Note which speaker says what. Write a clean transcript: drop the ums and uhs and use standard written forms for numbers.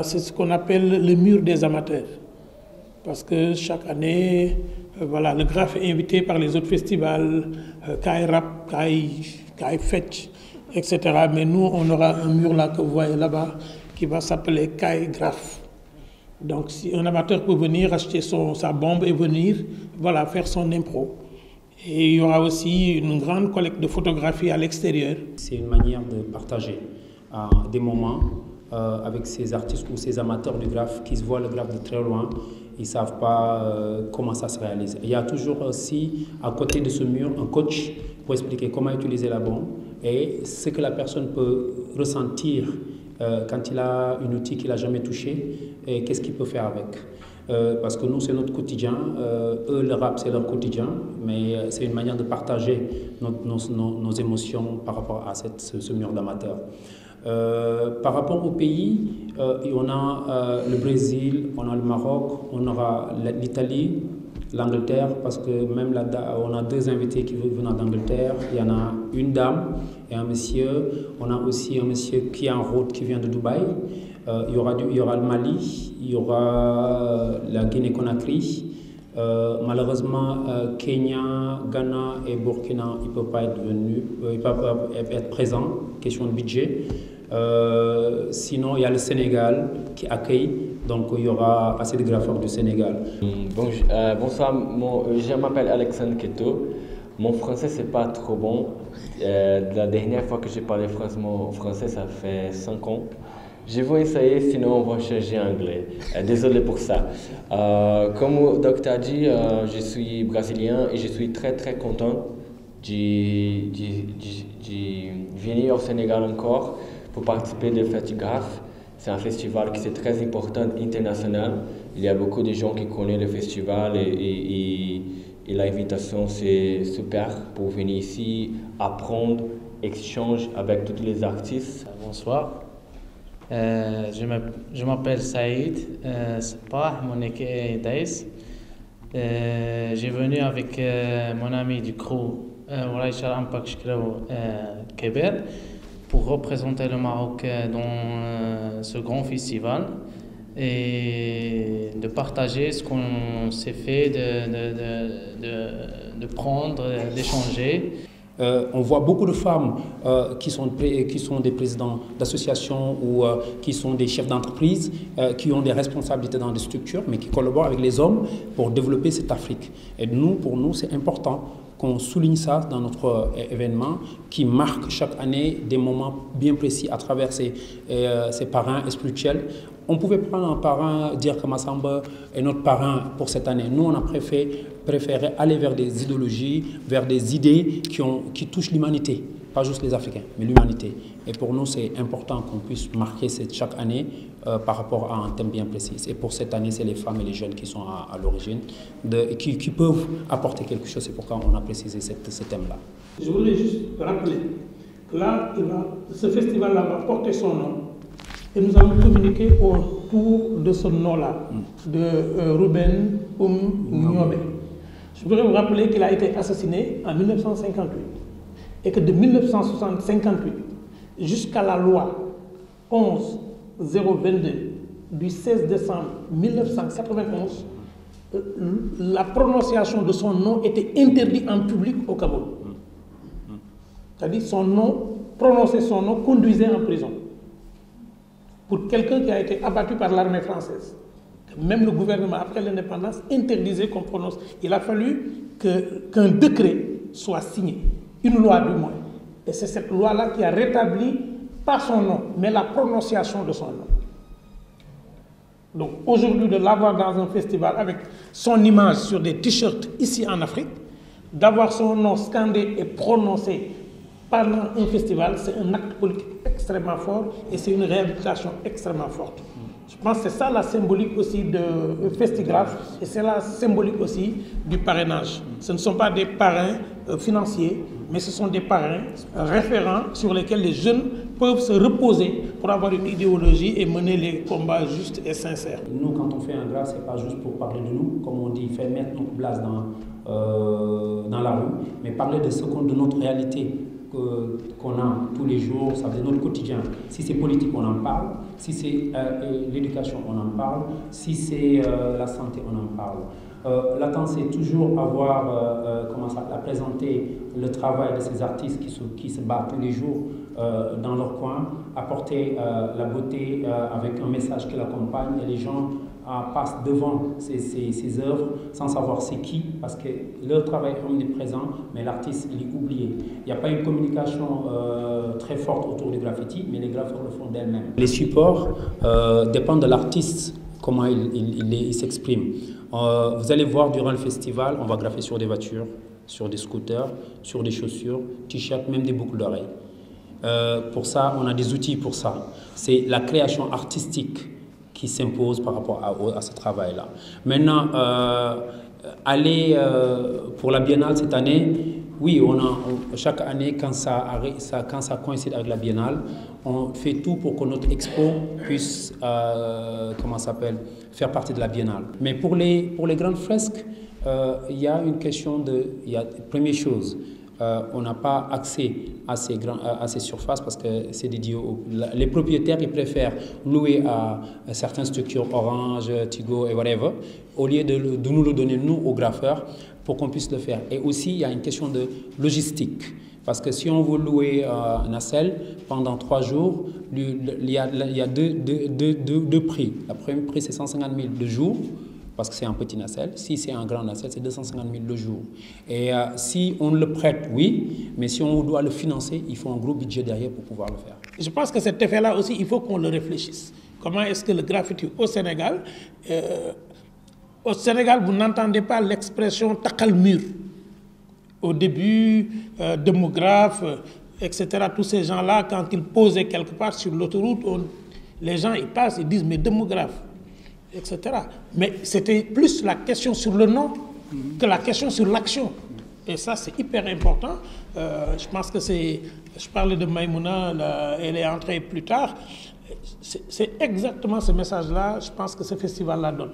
Speaker 1: c'est ce qu'on appelle le mur des amateurs. Parce que chaque année, voilà, le Graphe est invité par les autres festivals, Kai Rap, Kai Fetch, etc. Mais nous, on aura un mur là que vous voyez là-bas qui va s'appeler Kai Graphe. Donc si un amateur peut venir acheter sa bombe et venir, voilà, faire son impro. Et il y aura aussi une grande collecte de photographies à l'extérieur.
Speaker 2: C'est une manière de partager des moments avec ces artistes ou ces amateurs du graphe qui se voient le graphe de très loin. Ils ne savent pas comment ça se réalise. Il y a toujours aussi, à côté de ce mur, un coach pour expliquer comment utiliser la bombe et ce que la personne peut ressentir quand il a un outil qu'il n'a jamais touché et qu'est-ce qu'il peut faire avec. Parce que nous, c'est notre quotidien. Eux, le rap, c'est leur quotidien. Mais c'est une manière de partager nos émotions par rapport à ce mur d'amateurs. Par rapport au pays, on a le Brésil, on a le Maroc, on aura l'Italie, l'Angleterre, parce que même là, on a 2 invités qui viennent d'Angleterre. Il y en a une dame et un monsieur. On a aussi un monsieur qui est en route, qui vient de Dubaï. Il y aura le Mali, il y aura la Guinée-Conakry. Malheureusement, Kenya, Ghana et Burkina, ils ne peuvent pas être venus, ils peuvent être présents, question de budget. Sinon, il y a le Sénégal qui accueille, donc il y aura assez de graffeurs du Sénégal.
Speaker 3: Bonsoir, je m'appelle Alexandre Keto. Mon français, c'est pas trop bon. La dernière fois que j'ai parlé français, ça fait 5 ans. Je vais essayer, sinon on va changer anglais. Désolé pour ça. Comme le docteur a dit, je suis brésilien et je suis très content de venir au Sénégal encore pour participer au Festival Graphe. C'est un festival qui est très important, international. Il y a beaucoup de gens qui connaissent le festival et l'invitation c'est super pour venir ici, apprendre, échanger avec tous les artistes.
Speaker 4: Bonsoir. Je m'appelle Saïd Sabah, mon équipe est Daïs. J'ai venu avec mon ami du crew, Keber, pour représenter le Maroc dans ce grand festival et de partager ce qu'on s'est fait, de prendre, d'échanger.
Speaker 2: On voit beaucoup de femmes qui sont des présidents d'associations ou qui sont des chefs d'entreprise, qui ont des responsabilités dans des structures, mais qui collaborent avec les hommes pour développer cette Afrique. Et pour nous, c'est important qu'on souligne ça dans notre événement qui marque chaque année des moments bien précis à travers ces parrains spirituels. On pouvait prendre un parrain, dire que Massamba est notre parrain pour cette année. Nous, on a préféré aller vers des idéologies, vers des idées qui touchent l'humanité. Pas juste les Africains, mais l'humanité. Et pour nous, c'est important qu'on puisse marquer chaque année par rapport à un thème bien précis. Et pour cette année, c'est les femmes et les jeunes qui sont à l'origine, qui peuvent apporter quelque chose. C'est pourquoi on a précisé ce thème-là.
Speaker 1: Je voulais juste rappeler que là, ce festival-là va porter son nom. Et nous allons communiquer autour de ce nom-là, de Ruben Nyobé. Je voudrais vous rappeler qu'il a été assassiné en 1958 et que de 1958 jusqu'à la loi 11-022 du 16 décembre 1991, la prononciation de son nom était interdite en public au Cameroun. C'est-à-dire prononcer son nom conduisait en prison. Pour quelqu'un qui a été abattu par l'armée française. Même le gouvernement, après l'indépendance, interdisait qu'on prononce. Il a fallu qu'un décret soit signé, une loi du moins. Et c'est cette loi-là qui a rétabli, pas son nom, mais la prononciation de son nom. Donc aujourd'hui, de l'avoir dans un festival avec son image sur des t-shirts ici en Afrique, d'avoir son nom scandé et prononcé pendant un festival, c'est un acte politique extrêmement fort et c'est une réhabilitation extrêmement forte. Je pense que c'est ça la symbolique aussi de Festigraphe et c'est la symbolique aussi du parrainage. Ce ne sont pas des parrains financiers, mais ce sont des parrains référents sur lesquels les jeunes peuvent se reposer pour avoir une idéologie et mener les combats justes et sincères.
Speaker 2: Nous, quand on fait un graphe, ce n'est pas juste pour parler de nous, comme on dit, faire mettre notre place dans la rue, mais parler de notre réalité qu'on a tous les jours, ça veut dire notre quotidien. Si c'est politique, on en parle. Si c'est l'éducation, on en parle. Si c'est la santé, on en parle. L'attente, c'est toujours avoir, à présenter le travail de ces artistes qui se battent tous les jours dans leur coin, apporter la beauté avec un message qui l'accompagne, et les gens passent devant ces œuvres sans savoir c'est qui, parce que leur travail est omniprésent, mais l'artiste il est oublié. Il n'y a pas une communication très forte autour du graffiti, mais les graffeurs le font d'elles-mêmes. Les supports dépendent de l'artiste, comment il s'exprime. Vous allez voir durant le festival, on va graffer sur des voitures, sur des scooters, sur des chaussures, t-shirts, même des boucles d'oreilles. Pour ça, on a des outils pour ça. C'est la création artistique qui s'impose par rapport à ce travail-là. Maintenant, pour la Biennale cette année, oui, chaque année, quand ça coïncide avec la Biennale, on fait tout pour que notre expo puisse faire partie de la Biennale. Mais pour les grandes fresques, il y a une question première chose, on n'a pas accès à ces surfaces parce que c'est dédié les propriétaires, ils préfèrent louer à certaines structures, Orange, Tigo et whatever, au lieu de nous le donner, nous, aux graffeurs, pour qu'on puisse le faire. Et aussi, il y a une question de logistique. Parce que si on veut louer un nacelle pendant 3 jours, il y a deux prix. Le premier prix, c'est 150 000 le jour, parce que c'est un petit nacelle. Si c'est un grand nacelle, c'est 250 000 le jour. Et si on le prête, oui, mais si on doit le financer, il faut un gros budget derrière pour pouvoir le faire.
Speaker 1: Je pense que cet effet-là aussi, il faut qu'on le réfléchisse. Comment est-ce que le graffiti au Sénégal, vous n'entendez pas l'expression « takal mur ». Au début, démographes, etc., tous ces gens-là, quand ils posaient quelque part sur l'autoroute, les gens ils passent, ils disent « mais démographe ». Etc. Mais c'était plus la question sur le nom que la question sur l'action. Et ça, c'est hyper important. Je pense que je parlais de Maïmouna, elle est entrée plus tard. C'est exactement ce message-là, je pense que ce festival-là donne.